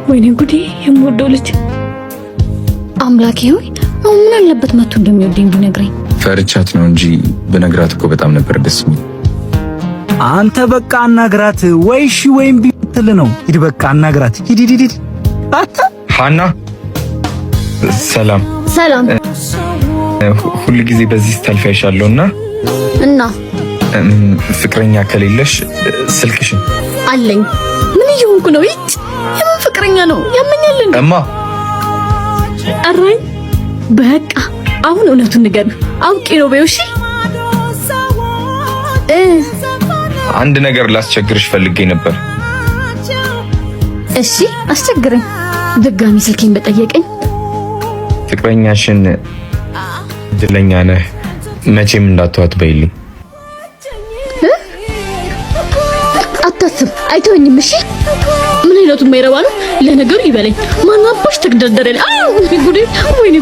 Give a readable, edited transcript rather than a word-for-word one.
ወይኔ ጉዴ የምወደው ልጅ አምላኬ ሆይ ምን አለበት መጥቶ እንደሚወደኝ ቢነግረኝ። ፈርቻት ነው እንጂ በነግራት እኮ በጣም ነበር ደስ የሚል። አንተ በቃ አናግራት ወይ እሺ ወይም ቢትል ነው። ሂድ በቃ አናግራት። ሂድ አታ ሃና ሰላም ሁሉ ጊዜ በዚህ ስታልፊያሻለሁና እና ፍቅረኛ ከሌለሽ ስልክሽን አለኝ። ምን ይሁንኩ ነው? ይጭ የምን ፍቅረኛ ነው ያመኛል እንዴ? እማ አራኝ በቃ አሁን እውነቱን ንገር። አውቄ ነው በይው። እሺ አንድ ነገር ላስቸግርሽ ፈልጌ ነበር። እሺ አስቸግረኝ። ድጋሚ ስልኬን በጠየቀኝ። ፍቅረኛሽን እድለኛ ነህ መቼም እንዳትዋት በይልኝ። አታስብ አይተወኝም። እሺ ምን አይነቱ የማይረባ ነው። ለነገሩ ይበለኝ። ማን አባሽ ተግደርደረኝ። አው ጉዴ ወይኔ